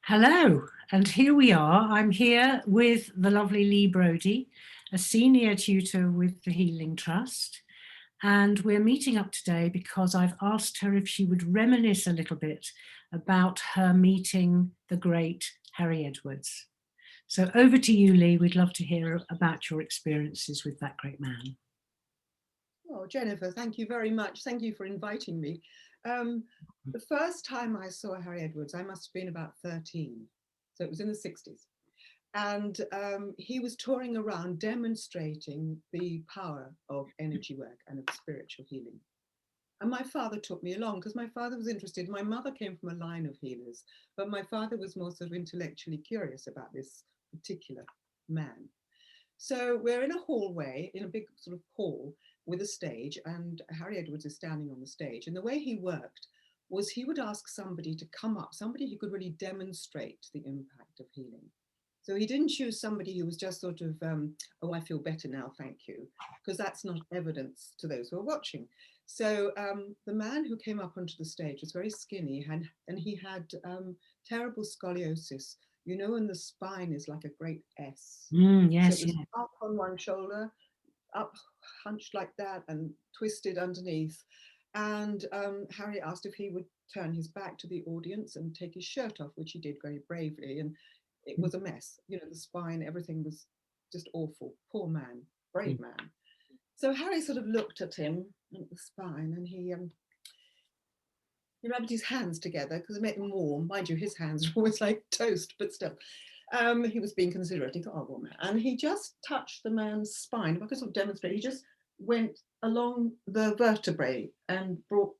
Hello, and here we are. I'm here with the lovely Lea Brodie, a senior tutor with the Healing Trust. And we're meeting up today because I've asked her if she would reminisce a little bit about her meeting the great Harry Edwards. So over to you, Lea. We'd love to hear about your experiences with that great man. Oh, Jennifer, thank you very much. Thank you for inviting me. The first time I saw Harry Edwards, I must have been about 13. So it was in the 60s. And he was touring around demonstrating the power of energy work and of spiritual healing. And my father took me along because my father was interested. My mother came from a line of healers, but my father was more sort of intellectually curious about this particular man. So we're in a hallway, in a big sort of hall with a stage, and Harry Edwards is standing on the stage. And the way he worked was he would ask somebody to come up, somebody who could really demonstrate the impact of healing. So he didn't choose somebody who was just sort of, oh, I feel better now, thank you, because that's not evidence to those who are watching. So the man who came up onto the stage was very skinny and he had terrible scoliosis, you know, and the spine is like a great S. So Yes, it was yes. up on one shoulder, up hunched like that and twisted underneath. And Harry asked if he would turn his back to the audience and take his shirt off, which he did very bravely. And it was a mess, you know, the spine, everything was just awful. Poor man, brave man. So Harry sort of looked at him, at the spine, and he rubbed his hands together because it made them warm. Mind you, his hands were always like toast, but still. He was being considerate. He thought, oh, well, man. And he just touched the man's spine. If I could sort of demonstrate, he just went along the vertebrae and brought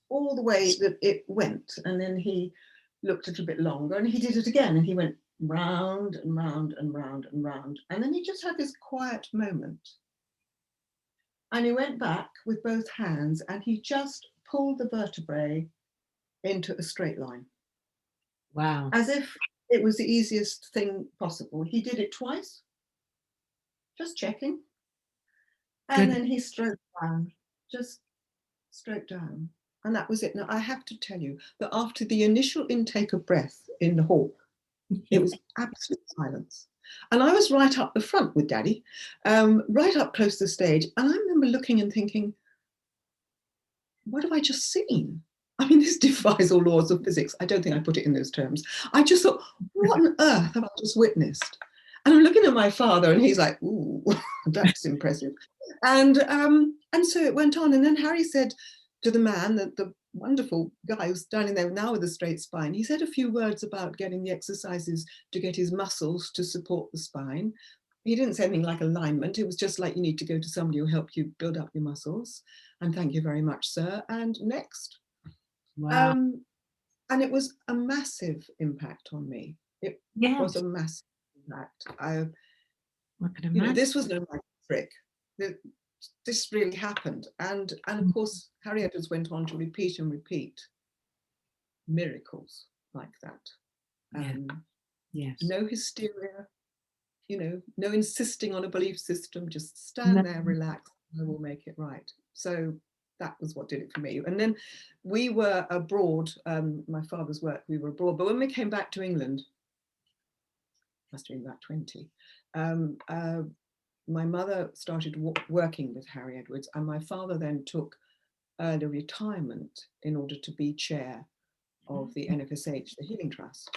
all the way that it went. And then he looked a little bit longer and he did it again. And he went round and round and round and round. And then he just had this quiet moment. And he went back with both hands and he just pulled the vertebrae into a straight line. Wow. As if it was the easiest thing possible. He did it twice, just checking. And then he stroked down, just stroked down. And that was it. Now, I have to tell you that after the initial intake of breath in the hall, it was absolute silence. And I was right up the front with Daddy, right up close to the stage. And I remember looking and thinking, what have I just seen? I mean, this defies all laws of physics. I don't think I put it in those terms. I just thought, what on earth have I just witnessed? And I'm looking at my father and he's like, ooh, that's impressive. And so it went on. And then Harry said to the man, the wonderful guy who's standing there now with a straight spine, he said a few words about getting the exercises to get his muscles to support the spine. He didn't say anything like alignment. It was just like, you need to go to somebody who will help you build up your muscles. And thank you very much, sir. And next. Wow. And it was a massive impact on me. It was Yes, a massive impact. I can You know, imagine. this was no magic trick. This really happened. And of course, Harry Edwards went on to repeat and repeat miracles like that. Yeah. Yes. No hysteria, you know, no insisting on a belief system, just No. stand there, relax, and I will make it right. So that was what did it for me. And then we were abroad, my father's work, we were abroad. But when we came back to England, must have been about 20, my mother started working with Harry Edwards, and my father then took early retirement in order to be chair of the NFSH, the Healing Trust.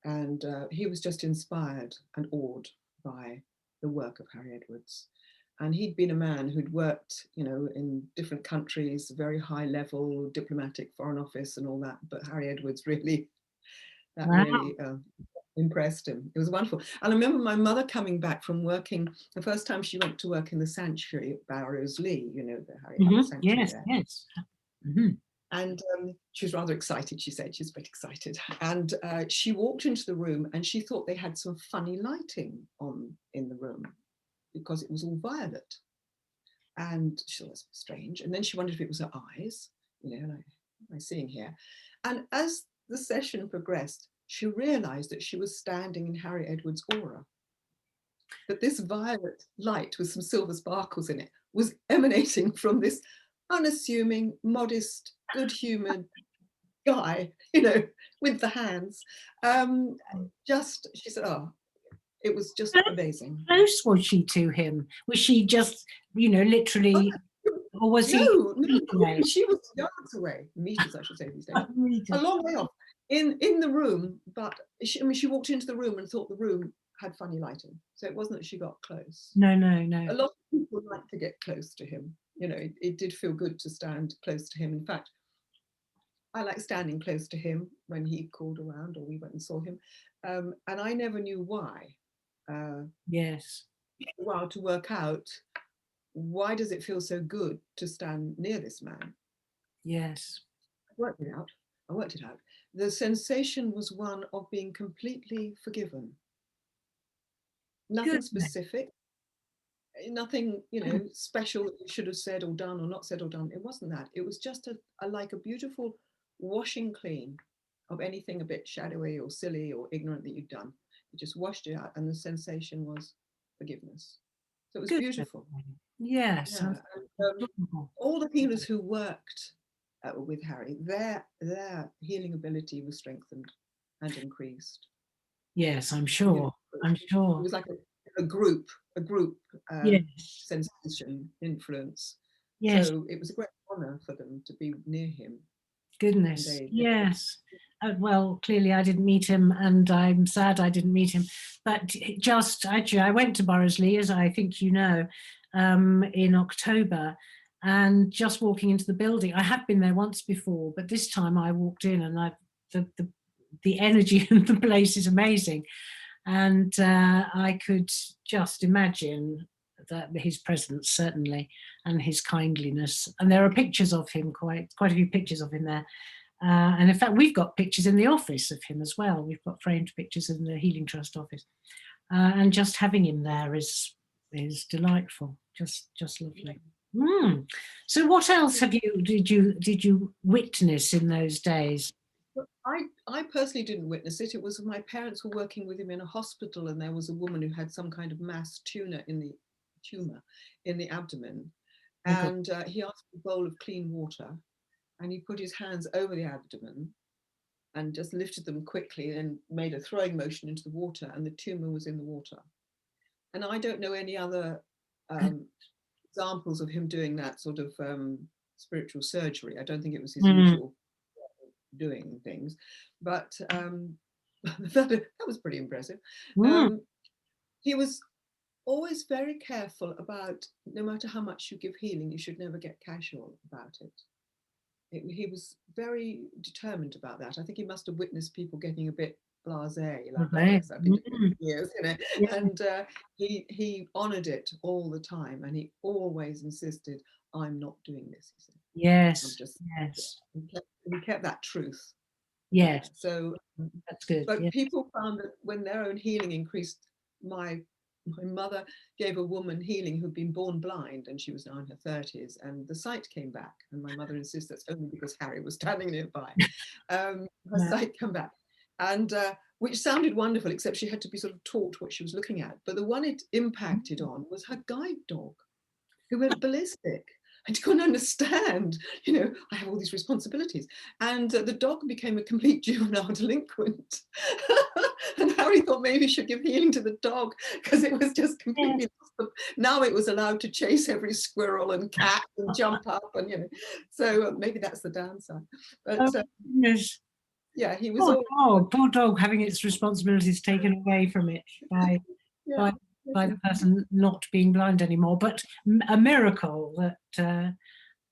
And he was just inspired and awed by the work of Harry Edwards. And he'd been a man who'd worked, you know, in different countries, very high level, diplomatic, foreign office and all that. But Harry Edwards really, that Wow. really impressed him. It was wonderful. And I remember my mother coming back from working, the first time she went to work in the sanctuary at Barrows Lee, you know, the Harry had the sanctuary Yes, there. yes. And she was rather excited, she said, she's a bit excited. And she walked into the room and she thought they had some funny lighting on in the room because it was all violet. And she thought that's strange. And then she wondered if it was her eyes, you know, like, what am I seeing here? And as the session progressed, she realized that she was standing in Harry Edwards' aura. That this violet light with some silver sparkles in it was emanating from this unassuming, modest, good-humoured, guy, with the hands. She said, oh, it was just How amazing. close was she to him? Was she just, Oh, literally, or was he no, feet away? she was yards away, meters, I should say these days, a Meters. long way off, in the room. But she walked into the room and thought the room had funny lighting, so it wasn't that she got close. No, no, A no. lot of people like to get close to him. It did feel good to stand close to him. In fact, I like standing close to him when he called around or we went and saw him, and I never knew why. Yes. Well, to work out, why does it feel so good to stand near this man? Yes. I worked it out. The sensation was one of being completely forgiven. Nothing Goodness. specific, nothing, special that you should have said or done or not said or done. It wasn't that. It was just like a beautiful washing clean of anything a bit shadowy or silly or ignorant that you'd done. You just washed it out, and the sensation was forgiveness. So it was Goodness. beautiful. Yes. Yeah. And, all the healers who worked with Harry, their healing ability was strengthened and increased. Yes, I'm sure. I'm It sure. was like a group Yes. sensation, influence. Yes. So it was a great honor for them to be near him. Goodness. Yes. Well, clearly I didn't meet him, and I'm sad I didn't meet him. But just actually, I went to Borrosley, as I think you know, in October, and just walking into the building. I have been there once before, but this time I walked in, and the energy in the place is amazing, and I could just imagine that his presence, certainly, and his kindliness. And there are pictures of him, quite a few pictures of him there. And in fact, we've got pictures in the office of him as well. We've got framed pictures in the Healing Trust office. And just having him there is delightful, just lovely. Mm. So what else did you witness in those days? I personally didn't witness it. It was my parents were working with him in a hospital, and there was a woman who had some kind of mass tumor in the abdomen, Oh God. and he asked for a bowl of clean water, and he put his hands over the abdomen and just lifted them quickly and made a throwing motion into the water, and the tumor was in the water. And I don't know any other examples of him doing that sort of spiritual surgery. I don't think it was his usual doing things, but that was pretty impressive. He was always very careful about, no matter how much you give healing, you should never get casual about it. He was very determined about that. I think he must have witnessed people getting a bit blasé, like, oh yes, I've been doing it for years, and he honored it all the time, and he always insisted, I'm not doing this, he said. Yes. Yes. He kept that truth. Yes. So that's good. But people found that when their own healing increased, my mother gave a woman healing who'd been born blind, and she was now in her 30s, and the sight came back. And my mother insists that's only because Harry was standing nearby. Her sight came back, and which sounded wonderful, except she had to be sort of taught what she was looking at. But the one it impacted on was her guide dog, who went ballistic. I couldn't understand, I have all these responsibilities. And the dog became a complete juvenile delinquent. And Harry thought maybe he should give healing to the dog, because it was just completely lost. Now it was allowed to chase every squirrel and cat and jump up, and so maybe that's the downside. But yeah, he was poor dog having its responsibilities taken away from it by the person not being blind anymore, but a miracle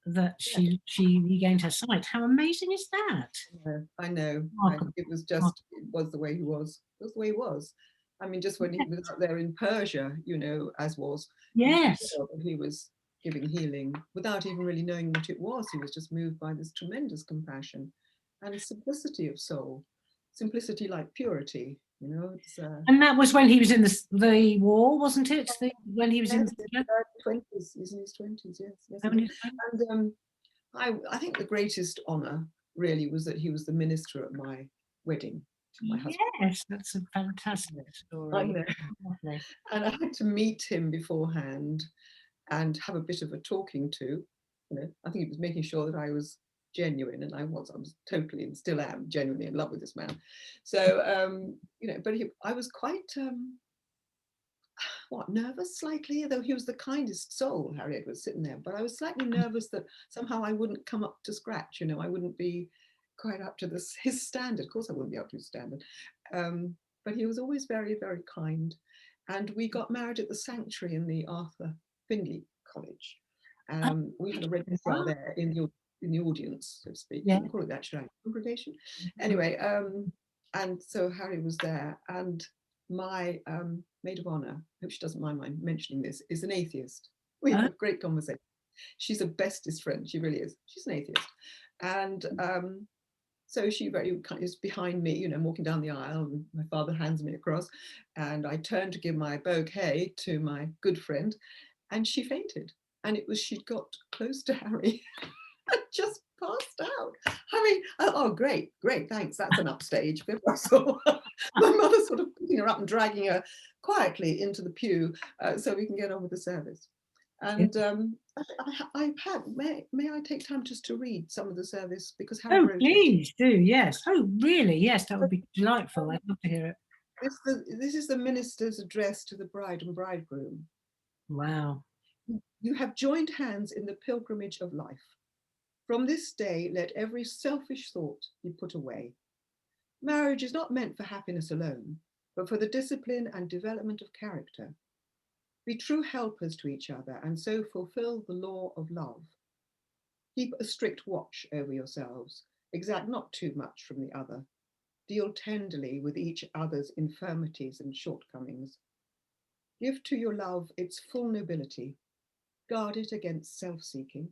that she regained her sight. How amazing is that? I know. It was the way he was. It was the way he was. I mean, just when he was up there in Persia, as was. Yes. He was giving healing without even really knowing what it was. He was just moved by this tremendous compassion and simplicity of soul. Simplicity like purity, And that was when he was in the war, wasn't it? When he was in his 20s. He's in his 20s, yes. And I think the greatest honor really was that he was the minister at my wedding to my husband. Yes, that's a fantastic story. I know. And I had to meet him beforehand and have a bit of a talking to. I think he was making sure that I was genuine, and I was totally and still am genuinely in love with this man. So but I was quite nervous slightly, though he was the kindest soul, Harry Edwards, sitting there, but I was slightly nervous that somehow I wouldn't come up to scratch, I wouldn't be quite up to his standard. Of course I wouldn't be up to his standard, but he was always very, very kind. And we got married at the Sanctuary in the Arthur Findlay College. We had a registrar there in the audience, so to speak. Yeah. You can call it that, should I? Congregation. Anyway, and so Harry was there, and my maid of honor, hope she doesn't mind my mentioning this, is an atheist. We have a great conversation. She's a bestest friend, she really is. She's an atheist. And so she very kind of is behind me, walking down the aisle, and my father hands me across, and I turn to give my bouquet to my good friend, and she fainted. And it was, she'd got close to Harry and just passed out. I mean, oh, great, thanks. That's an upstage. So my mother sort of picking her up and dragging her quietly into the pew so we can get on with the service. And I've had, may I take time just to read some of the service, because Harry wrote it. Please do, yes. Oh, really? Yes, that would be delightful. I'd love to hear it. This is the minister's address to the bride and bridegroom. Wow. You have joined hands in the pilgrimage of life. From this day, let every selfish thought be put away. Marriage is not meant for happiness alone, but for the discipline and development of character. Be true helpers to each other and so fulfill the law of love. Keep a strict watch over yourselves. Exact not too much from the other. Deal tenderly with each other's infirmities and shortcomings. Give to your love its full nobility. Guard it against self-seeking.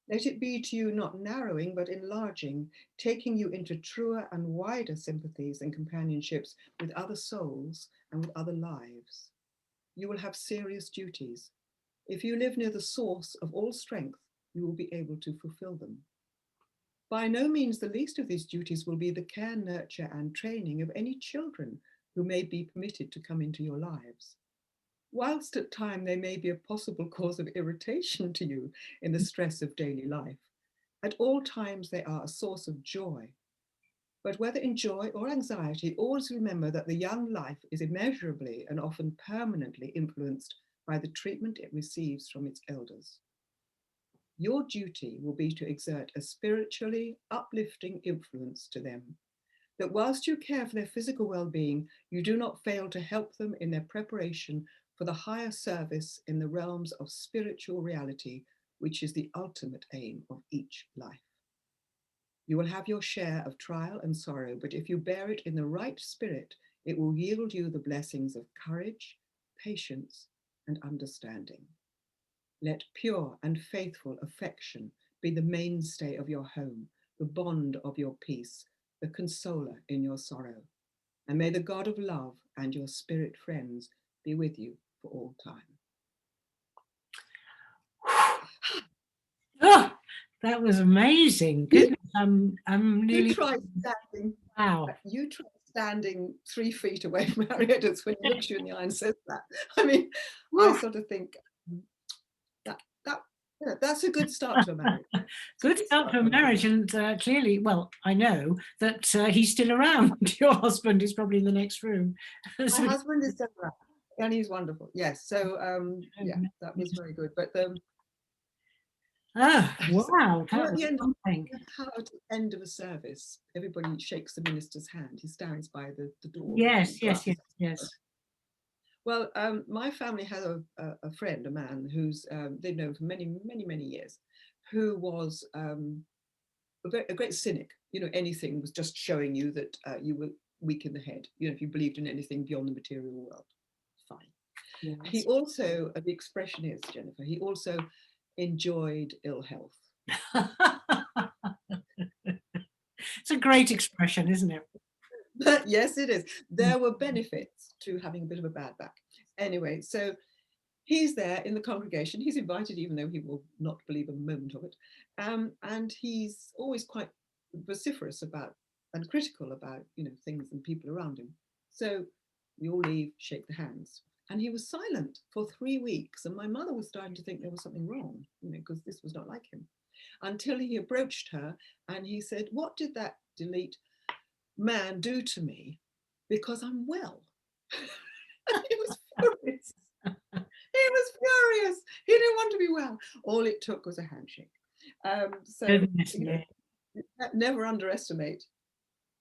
Let it be to you not narrowing, but enlarging, taking you into truer and wider sympathies and companionships with other souls and with other lives. You will have serious duties. If you live near the source of all strength, you will be able to fulfill them. By no means the least of these duties will be the care, nurture, and training of any children who may be permitted to come into your lives. Whilst at times they may be a possible cause of irritation to you in the stress of daily life, at all times they are a source of joy. But whether in joy or anxiety, always remember that the young life is immeasurably and often permanently influenced by the treatment it receives from its elders. Your duty will be to exert a spiritually uplifting influence to them, that whilst you care for their physical well-being, you do not fail to help them in their preparation for the higher service in the realms of spiritual reality, which is the ultimate aim of each life. You will have your share of trial and sorrow, but if you bear it in the right spirit, it will yield you the blessings of courage, patience, and understanding. Let pure and faithful affection be the mainstay of your home, the bond of your peace, the consoler in your sorrow. And may the God of love and your spirit friends be with you for all time. Oh, that was amazing. Goodness, I'm nearly. You try standing. Wow. You try standing 3 feet away from Harry Edwards when he looks you in the eye and says that. I mean, I sort of think that's a good start to a marriage. Good start to a marriage, and clearly, well, I know that he's still around. Your husband is probably in the next room. My husband is still around, and he's wonderful. Yes, so yeah, that was very good. But wow, at the end of a service, everybody shakes the minister's hand. He stands by the door. Yes. Well, my family had a friend, a man who's they've known for many years, who was a great cynic. Anything was just showing you that you were weak in the head. If you believed in anything beyond the material world, fine. Yes. He also, the expression is, Jennifer, he also enjoyed ill health. It's a great expression, isn't it? Yes, it is. There were benefits to having a bit of a bad back. Anyway, so he's there in the congregation. He's invited, even though he will not believe a moment of it. And he's always quite vociferous about and critical about, things and people around him. So we all leave, shake the hands. And he was silent for 3 weeks. And my mother was starting to think there was something wrong, because this was not like him. until he approached her and he said, "What did that delete man do to me? Because I'm well." He was furious. He was furious. He didn't want to be well. All it took was a handshake. So, Goodness you know, me. never underestimate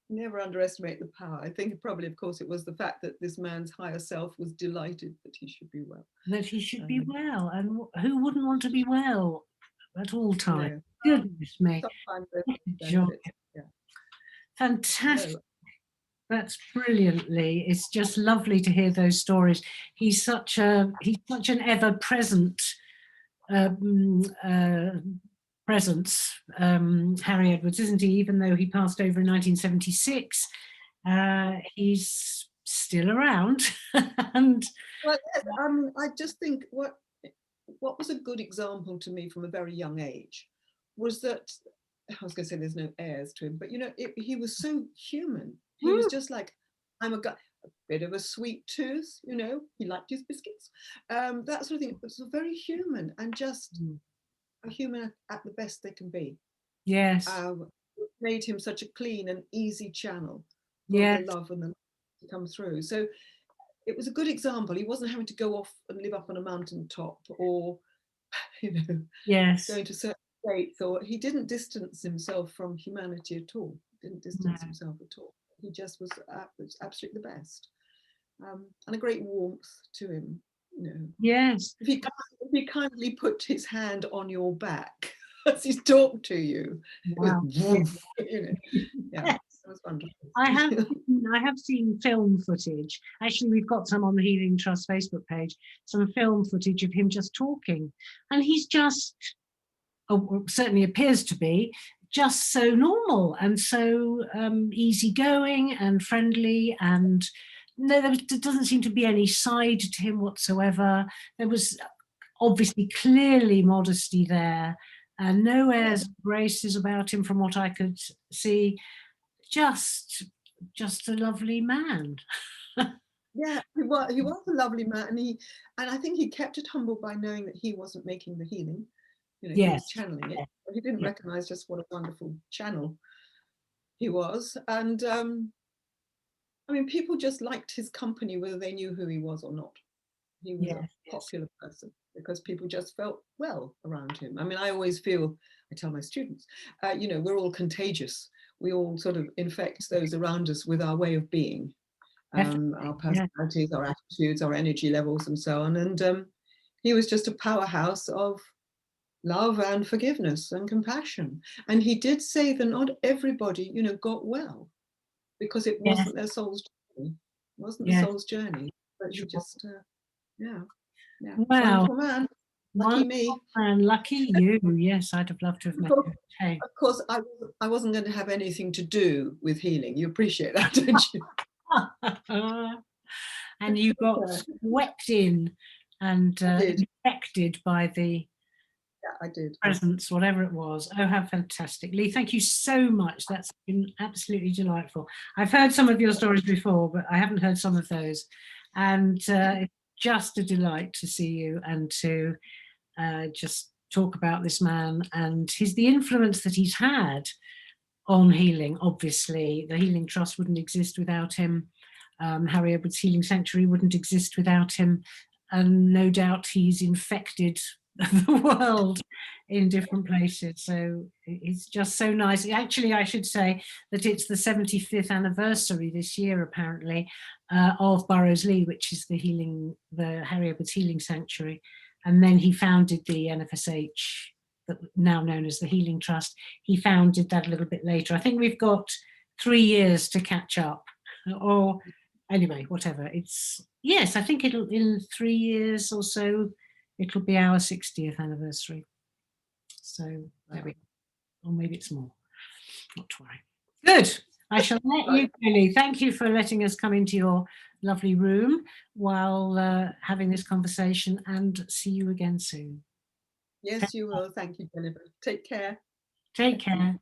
the power. I think probably, of course, it was the fact that this man's higher self was delighted that he should be well. That he should be well, and who wouldn't want to be well at all times? No. Goodness me. Sometimes there's Joy. benefits. Yeah. Fantastic. No. That's brilliantly. It's just lovely to hear those stories. He's such an ever-present presence, Harry Edwards, isn't he? Even though he passed over in 1976, he's still around. And well, yes, I just think what was a good example to me from a very young age was that, I was going to say there's no airs to him, but you know, he was so human. He was just like, I'm a guy, a bit of a sweet tooth, you know, he liked his biscuits, that sort of thing. It was very human, and just a human at the best they can be. yes, Made him such a clean and easy channel for yes, the love and the love to come through. So it was a good example. He wasn't having to go off and live up on a mountaintop, or, you know, yes. going to certain states, or he didn't distance himself from humanity at all. Didn't distance himself at all. He just was absolutely the best, and a great warmth to him. You know, Yes. if he kindly put his hand on your back as he talked to you, Wow. you know, yeah, Yes. that was wonderful. I have seen film footage. Actually, we've got some on the Healing Trust Facebook page, some film footage of him just talking. And he's just, certainly appears to be, just so normal and so easygoing and friendly. And no, there doesn't seem to be any side to him whatsoever. There was obviously clearly modesty there, and no airs of graces about him from what I could see. Just a lovely man. Yeah, he was a lovely man, and I think he kept it humble by knowing that he wasn't making the healing. You know, he was channeling it, but he didn't recognize just what a wonderful channel he was. And I mean, people just liked his company, whether they knew who he was or not. He was a popular person because people just felt well around him. I mean, I always feel, I tell my students, you know, we're all contagious. We all sort of infect those around us with our way of being, our personalities, our attitudes, our energy levels, and so on. And he was just a powerhouse of love and forgiveness and compassion. And he did say that not everybody, you know, got well, because it wasn't their soul's journey. It wasn't the soul's journey. But he just, yeah. Wow. Wonderful man. Lucky me. And lucky you. Yes, I'd have loved to have met you. Hey. Of course, I wasn't going to have anything to do with healing. You appreciate that, don't you? And you got swept in and infected by the I did. presence, whatever it was. Oh, how fantastic. Lee, thank you so much. That's been absolutely delightful. I've heard some of your stories before, but I haven't heard some of those. And it's just a delight to see you and to just talk about this man and the influence that he's had on healing. Obviously, the Healing Trust wouldn't exist without him. Harry Edwards Healing Sanctuary wouldn't exist without him. And no doubt he's infected the world in different places. So it's just so nice. Actually, I should say that it's the 75th anniversary this year, apparently, of Burrows Lee, which is the Harry Edwards Healing Sanctuary. And then he founded the NFSH, now known as the Healing Trust. He founded that a little bit later. I think we've got 3 years to catch up, or anyway, whatever. It's, yes, I think it'll, in 3 years or so, it'll be our 60th anniversary. So there we go. Or maybe it's more. Not to worry. Good. I shall let you, Billy. Thank you for letting us come into your lovely room while having this conversation, and see you again soon. Yes, you will. Thank you, Jennifer. Take care. Take care.